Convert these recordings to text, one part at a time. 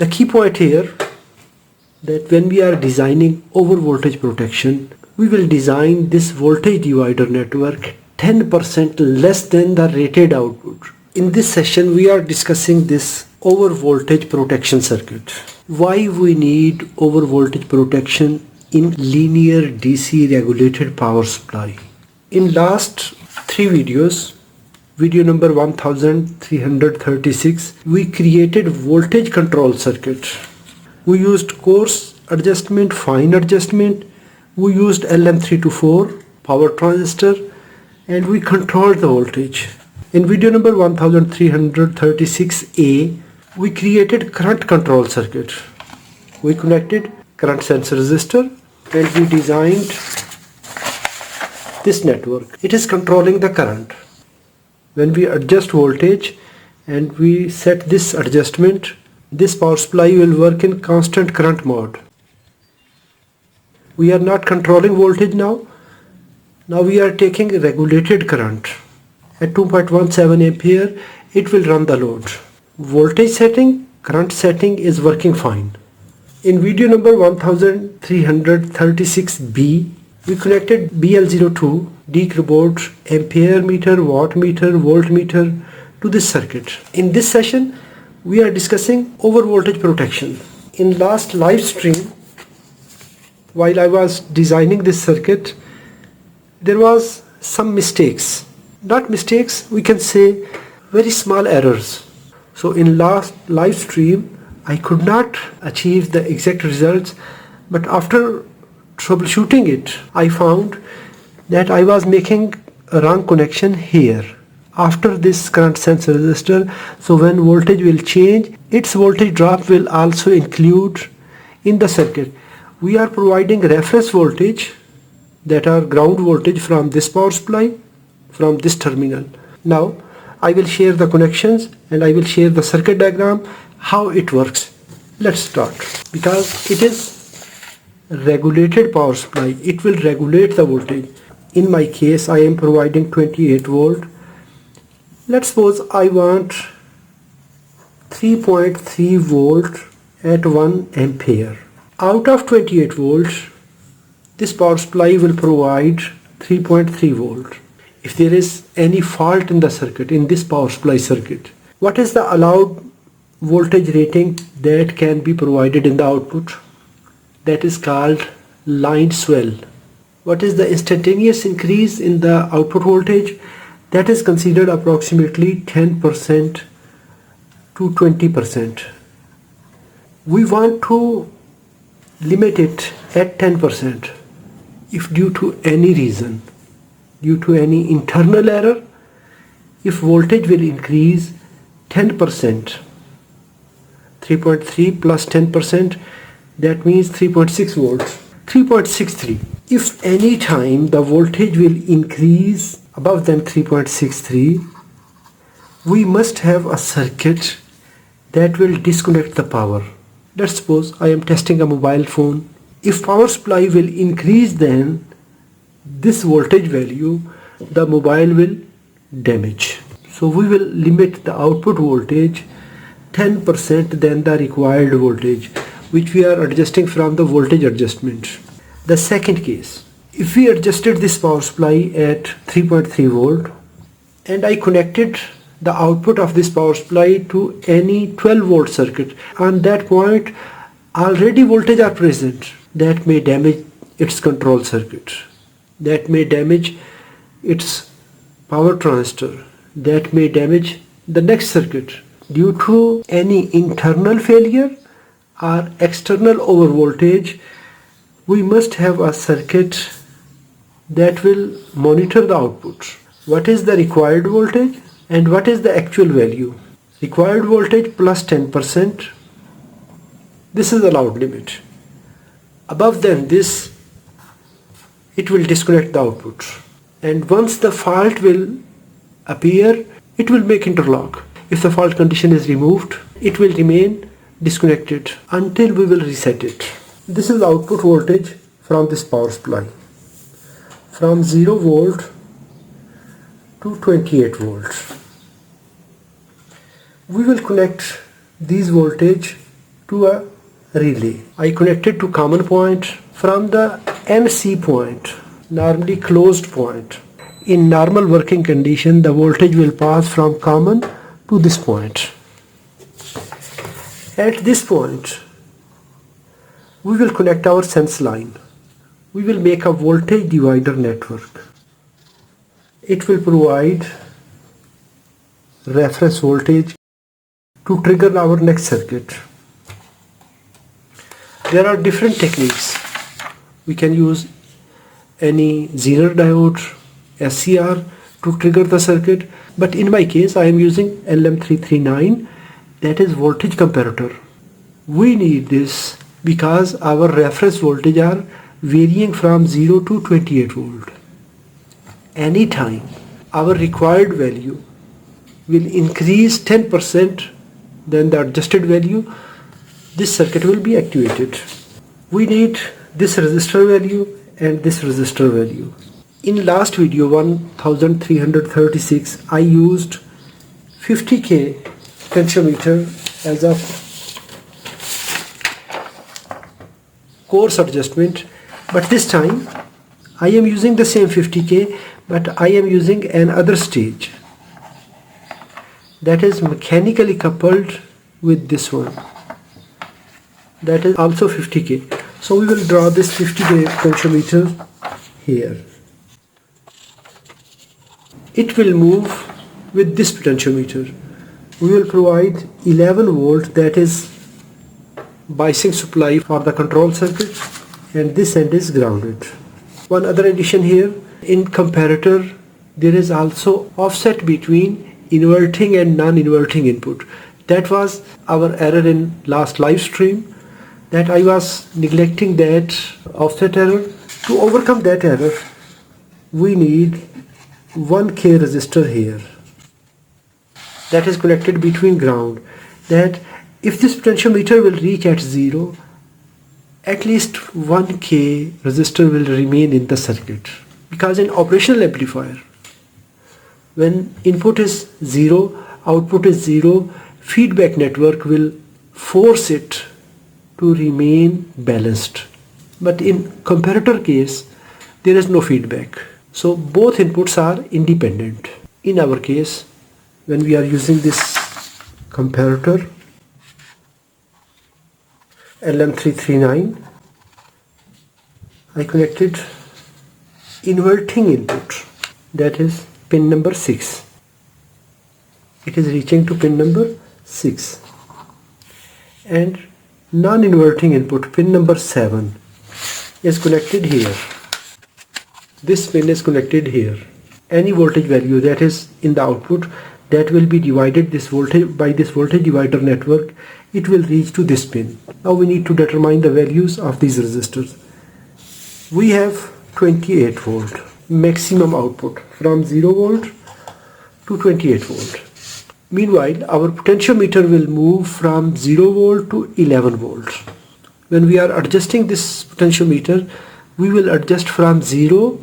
The key point here that when we are designing over voltage protection, we will design this voltage divider network 10% less than the rated output. In this session we are discussing this over voltage protection circuit. Why we need over voltage protection in linear DC regulated power supply. In last 3 videos, video number 1336, we created voltage control circuit. We used coarse adjustment, fine adjustment, we used LM324 power transistor, and we controlled the voltage. In video number 1336A, we created current control circuit. We connected current sensor resistor and we designed this network. It is controlling the current. When we adjust voltage and we set this adjustment, this power supply will work in constant current mode. We are not controlling voltage now. Now we are taking regulated current. At 2.17 ampere, it will run the load. Voltage setting, current setting is working fine. In video number 1336B, we connected BL02 decode board, ampere meter, watt meter, voltmeter to this circuit. In this session, we are discussing over voltage protection. In last live stream, while I was designing this circuit, there was some mistakes. Not mistakes, we can say very small errors. So in last live stream, I could not achieve the exact results, but after troubleshooting it, I found that I was making a wrong connection here. After this current sensor resistor, so when voltage will change, its voltage drop will also include in the circuit. We are providing reference voltage, that are ground voltage, from this power supply, from this terminal. Now I will share the connections and I will share the circuit diagram, how it works. Let's start. Because it is regulated power supply, it will regulate the voltage. In my case, I am providing 28 volt. Let's suppose I want 3.3 volt at 1 ampere. Out of 28 volts, this power supply will provide 3.3 volt. If there is any fault in the circuit, in this power supply circuit, what is the allowed voltage rating that can be provided in the output? That is called line swell. What is the instantaneous increase in the output voltage? That is considered approximately 10% to 20%. We want to limit it at 10%. If due to any reason, due to any internal error, if voltage will increase 10%, 3.3 plus 10%, that means 3.6 volts, 3.63. If any time the voltage will increase above than 3.63, we must have a circuit that will disconnect the power. Let's suppose I am testing a mobile phone. If power supply will increase then this voltage value, the mobile will damage. So we will limit the output voltage 10% than the required voltage, which we are adjusting from the voltage adjustment. The second case, if we adjusted this power supply at 3.3 volt and I connected the output of this power supply to any 12 volt circuit, on that point already voltage are present, that may damage its control circuit, that may damage its power transistor, that may damage the next circuit due to any internal failure or external over voltage. We must have a circuit that will monitor the output. What is the required voltage and what is the actual value? Required voltage plus 10%. This is allowed limit. Above than this, it will disconnect the output. And once the fault will appear, it will make interlock. If the fault condition is removed, it will remain disconnected until we will reset it. This is output voltage from this power supply, from 0 volt to 28 volts. We will connect these voltage to a relay. I connected to common point from the NC point, normally closed point. In normal working condition, the voltage will pass from common to this point. At this point, we will connect our sense line. We will make a voltage divider network. It will provide reference voltage to trigger our next circuit. There are different techniques. We can use any Zener diode, SCR to trigger the circuit, but in my case I am using LM339, that is voltage comparator. We need this because our reference voltage are varying from 0 to 28 volt. Anytime our required value will increase 10% than the adjusted value, this circuit will be activated. We need this resistor value and this resistor value. In last video 1336, I used 50K potentiometer as a course adjustment, but this time I am using the same 50K, but I am using another stage that is mechanically coupled with this one, that is also 50K. So we will draw this 50K potentiometer here. It will move with this potentiometer. We will provide 11 volt, that is biasing supply for the control circuit, and this end is grounded. One other addition here, in comparator there is also offset between inverting and non-inverting input. That was our error in last live stream, that I was neglecting that offset error. To overcome that error, we need 1K resistor here that is connected between ground, that if this potentiometer will reach at 0, at least 1K resistor will remain in the circuit. Because in operational amplifier, when input is 0, output is 0, feedback network will force it to remain balanced. But in comparator case, there is no feedback. So both inputs are independent. In our case, when we are using this comparator LM339, I connected inverting input, that is pin number 6. It is reaching to pin number 6, and non-inverting input pin number 7 is connected here. This pin is connected here. Any voltage value that is in the output, that will be divided this voltage by this voltage divider network. It will reach to this pin. Now we need to determine the values of these resistors. We have 28 volt maximum output from 0 volt to 28 volt. Meanwhile, our potentiometer will move from 0 volt to 11 volt. When we are adjusting this potentiometer, we will adjust from 0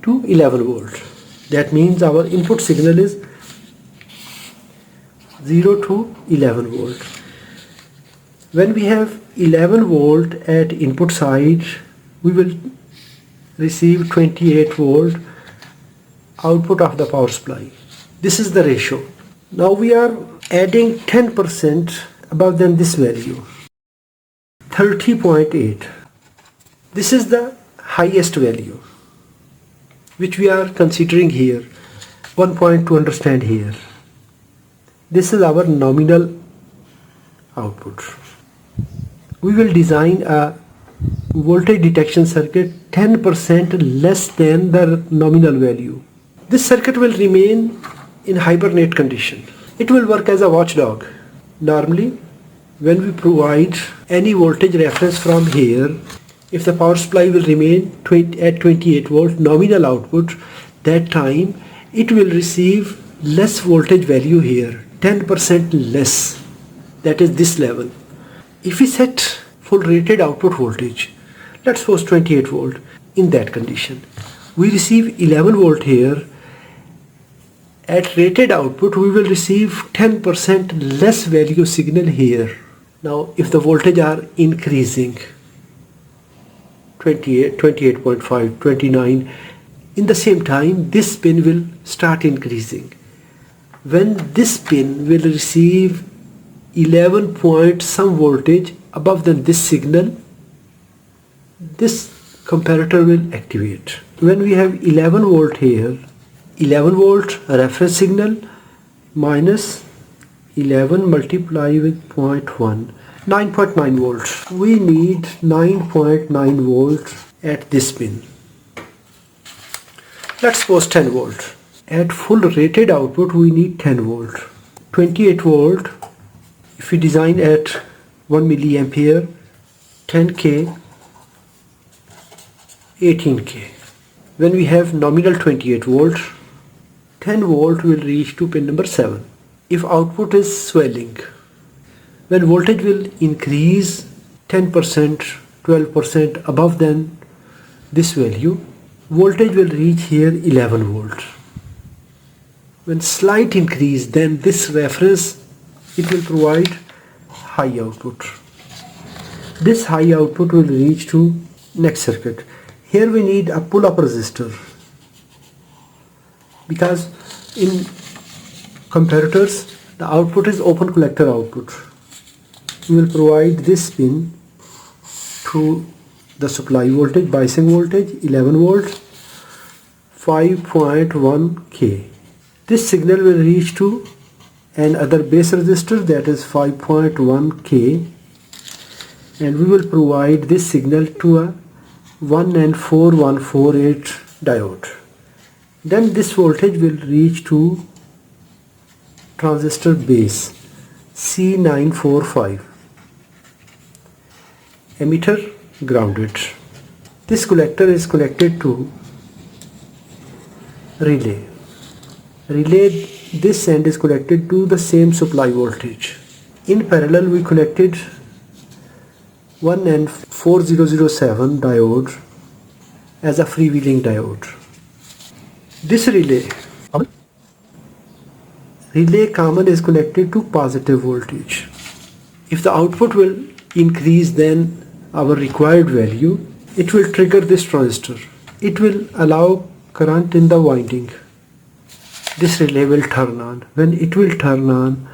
to 11 volt. That means our input signal is 0 to 11 volt. When we have 11 volt at input side, we will receive 28 volt output of the power supply. This is the ratio. Now we are adding 10% above than this value, 30.8. This is the highest value which we are considering here. 1 point to understand here. This is our nominal output. We will design a voltage detection circuit 10% less than the nominal value. This circuit will remain in hibernate condition. It will work as a watchdog. Normally, when we provide any voltage reference from here, if the power supply will remain at 28 volt nominal output, that time it will receive less voltage value here, 10% less, that is this level. If we set full rated output voltage, let's suppose 28 volt, in that condition we receive 11 volt here. At rated output we will receive 10% less value signal here. Now if the voltage are increasing 28, 28.5, 29, in the same time this pin will start increasing. When this pin will receive 11 point some voltage above than this signal, this comparator will activate. When we have 11 volt here, 11 volt reference signal minus 11 multiplied with 0.1, 9.9 volts. We need 9.9 volts at this pin. Let's suppose 10 volt. At full rated output we need 10 volt. 28 volt, if we design at 1 milliampere, 10k, 18k. When we have nominal 28 volt, 10 volt will reach to pin number 7. If output is swelling, when voltage will increase 10%, 12% above than this value, voltage will reach here 11 volt. When slight increase, then this reference, it will provide high output. This high output will reach to next circuit. Here we need a pull-up resistor, because in comparators the output is open collector output. We will provide this pin to the supply voltage, biasing voltage 11 volt, 5.1 k. This signal will reach to another base resistor, that is 5.1 k, and we will provide this signal to a 1N4148 diode. Then this voltage will reach to transistor base C945. Emitter grounded. This collector is connected to relay. Relay, this end is connected to the same supply voltage. In parallel we connected 1N4007 diode as a freewheeling diode. This relay common is connected to positive voltage. If the output will increase than our required value, it will trigger this transistor. It will allow current in the winding. This relay will turn on. When it will turn on,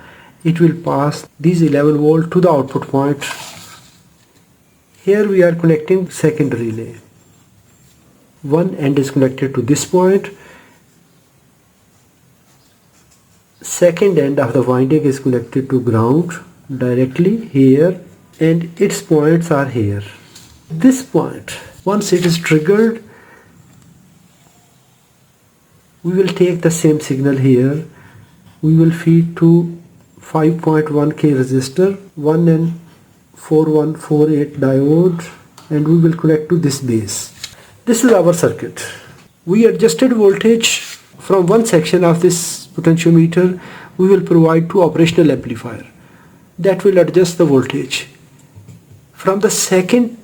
it will pass these 11 volt to the output point. Here we are connecting second relay. One end is connected to this point. Second end of the winding is connected to ground directly here, and its points are here. This point, once it is triggered, we will take the same signal here. We will feed to 5.1k resistor, 1N4148 diode, and we will connect to this base. This is our circuit. We adjusted voltage from one section of this potentiometer. We will provide to operational amplifier that will adjust the voltage. From the second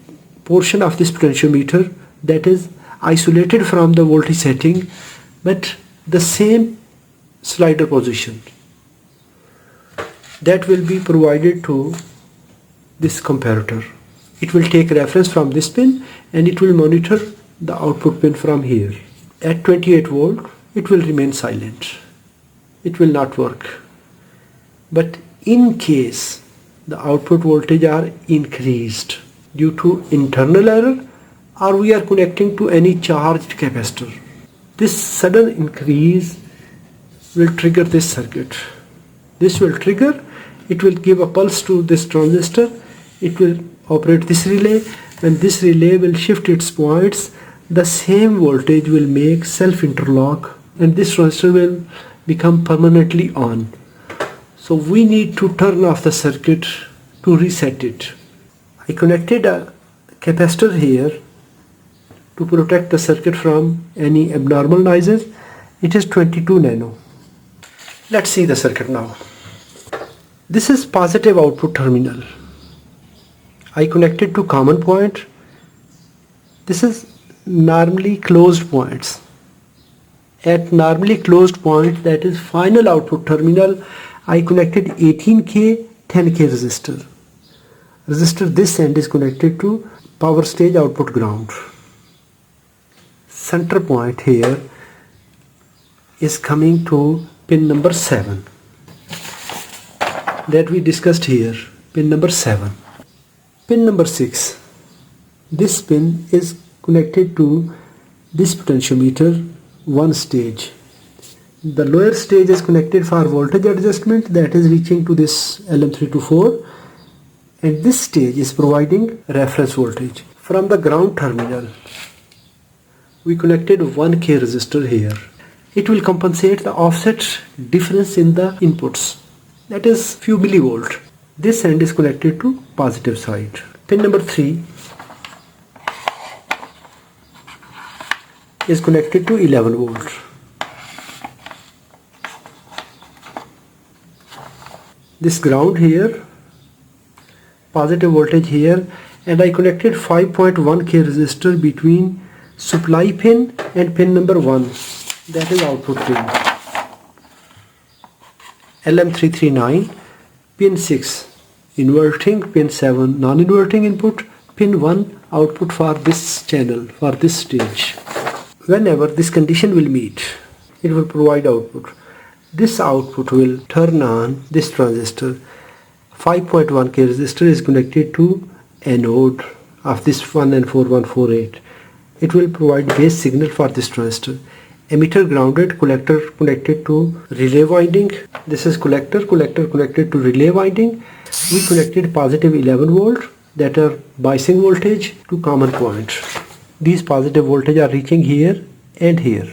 portion of this potentiometer, that is isolated from the voltage setting, but the same slider position, that will be provided to this comparator. It will take reference from this pin and it will monitor the output pin from here. At 28 volt, it will remain silent. It will not work. But in case the output voltage are increased due to internal error, or we are connecting to any charged capacitor, this sudden increase will trigger this circuit. This will trigger, it will give a pulse to this transistor, it will operate this relay, and this relay will shift its points. The same voltage will make self-interlock and this transistor will become permanently on. So we need to turn off the circuit to reset it. I connected a capacitor here to protect the circuit from any abnormal noises. It is 22 nano. Let's see the circuit now. This is positive output terminal. I connected to common point. This is normally closed points. At normally closed point, that is final output terminal, I connected 18k 10k resistor. resistor this end is connected to power stage output ground. Center point here is coming to pin number 7 that we discussed here, pin number 7. Pin number 6, this pin is connected to this potentiometer one stage. The lower stage is connected for voltage adjustment, that is reaching to this LM324, and this stage is providing reference voltage. From the ground terminal we connected 1K resistor here. It will compensate the offset difference in the inputs, that is few millivolt. This end is connected to positive side. Pin number 3 is connected to 11 volt. This ground here, positive voltage here, and I connected 5.1K resistor between supply pin and pin number 1, that is output pin. LM339, pin 6 inverting, pin 7 non-inverting input, pin 1 output for this channel, for this stage. Whenever this condition will meet, it will provide output. This output will turn on this transistor. 5.1K resistor is connected to anode of this 1N4148. It will provide base signal for this transistor. Emitter grounded, collector connected to relay winding. This is collector connected to relay winding. We connected positive 11 volt, that are biasing voltage, to common point. These positive voltage are reaching here and here.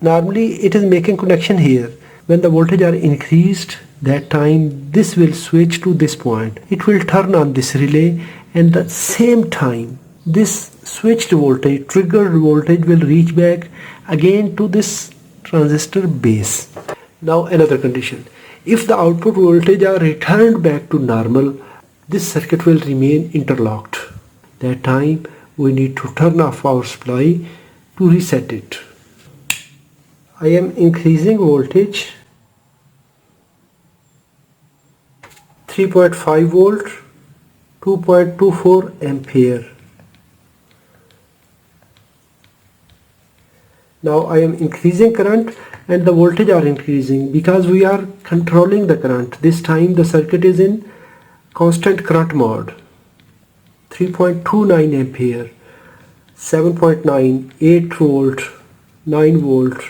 Normally it is making connection here. When the voltage are increased, that time this will switch to this point. It will turn on this relay, and the same time this switched voltage, triggered voltage, will reach back again to this transistor base. Now another condition. If the output voltage are returned back to normal, this circuit will remain interlocked. That time we need to turn off our supply to reset it. I am increasing voltage 3.5 volt, 2.24 ampere. Now I am increasing current and the voltage are increasing because we are controlling the current. This time the circuit is in constant current mode. 3.29 ampere, 7.9, 8 volt, 9 volt,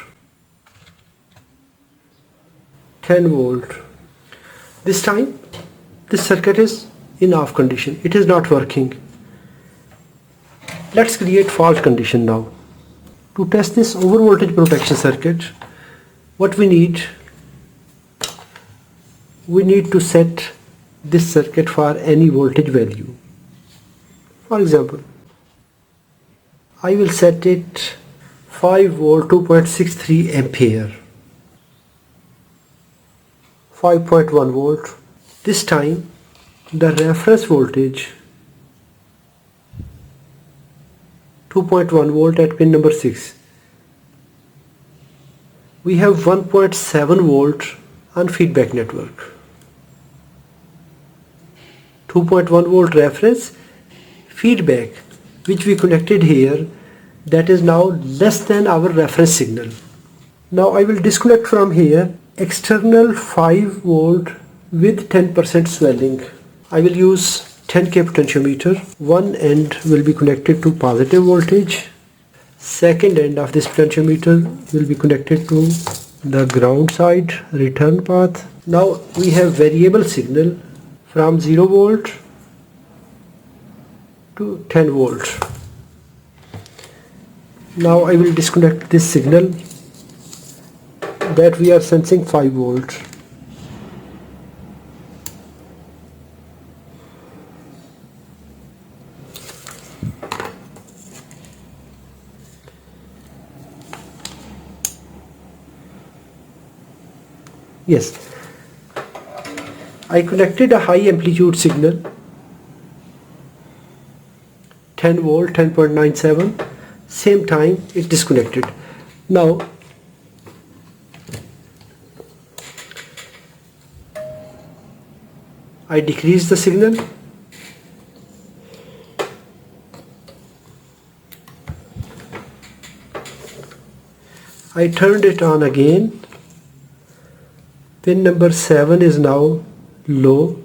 10 volt. This time this circuit is in off condition. It is not working. Let's create fault condition now. To test this over voltage protection circuit, what we need to set this circuit for any voltage value. For example, I will set it 5 volt, 2.63 ampere, 5.1 volt. This time the reference voltage 2.1 volt at pin number 6. We have 1.7 volt on feedback network. 2.1 volt reference, feedback which we connected here, that is now less than our reference signal. Now I will disconnect from here external 5 volt with 10% swelling. I will use 10K potentiometer. One end will be connected to positive voltage. Second end of this potentiometer will be connected to the ground side return path. Now we have variable signal from 0 volt to 10 volt. Now I will disconnect this signal that we are sensing 5 volt. Yes, I connected a high amplitude signal, 10 volt, 10.97, same time it disconnected. Now I decrease the signal I turned it on again. Pin number 7 is now low.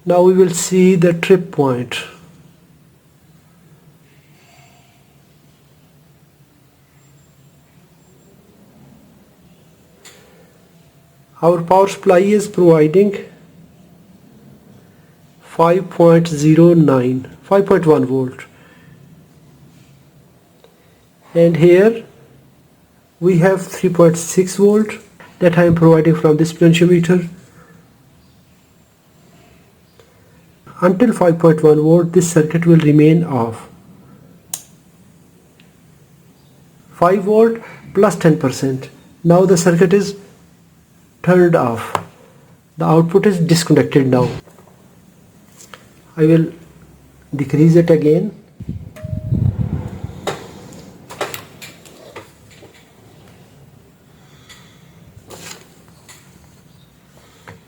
Now we will see the trip point. Our power supply is providing 5.1 volt, and here we have 3.6 volt that I am providing from this potentiometer. Until 5.1 volt, this circuit will remain off. 5 volt plus 10%. Now the circuit is turned off. The output is disconnected now. I will decrease it again.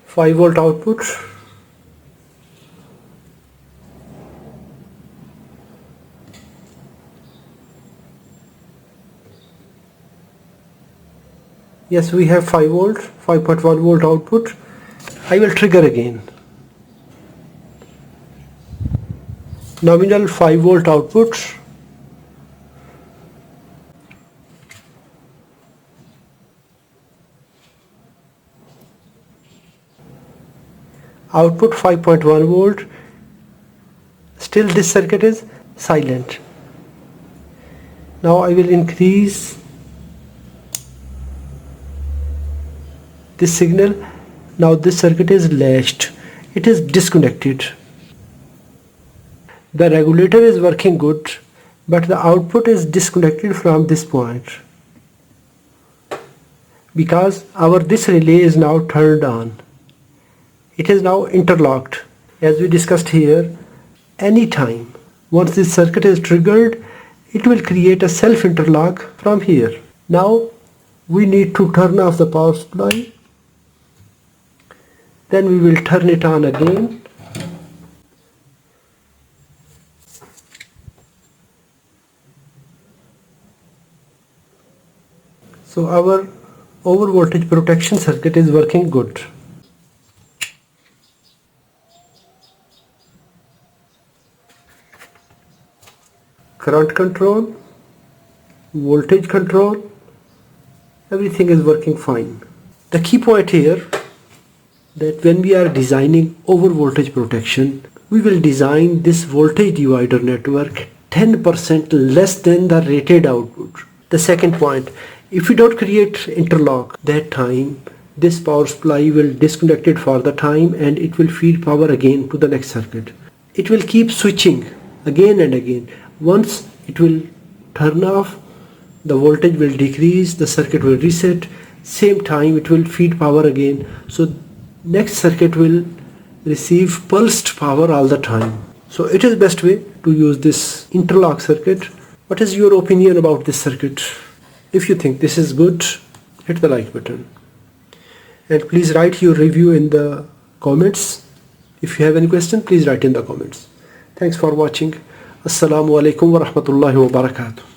Five volt output. Yes, we have 5 volt, 5.1 volt output. I will trigger again. Nominal 5 volt output. Output 5.1 volt. Still this circuit is silent. Now I will increase this signal. Now this circuit is latched. It is disconnected. The regulator is working good, but the output is disconnected from this point because this relay is now turned on. It is now interlocked. As we discussed here, anytime once this circuit is triggered, it will create a self-interlock from here. Now we need to turn off the power supply. Then we will turn it on again. So our over voltage protection circuit is working good. Current control, voltage control, everything is working fine. The key point here that when we are designing over voltage protection, we will design this voltage divider network 10% less than the rated output. The second point, if we don't create interlock, that time this power supply will disconnect it for the time and it will feed power again to the next circuit. It will keep switching again and again. Once it will turn off, the voltage will decrease, the circuit will reset, same time it will feed power again. So next circuit will receive pulsed power all the time. So it is best way to use this interlock circuit. What is your opinion about this circuit? If you think this is good, hit the like button. And please write your review in the comments. If you have any question, please write in the comments. Thanks for watching. Assalamu alaikum wa rahmatullahi wa barakatuh.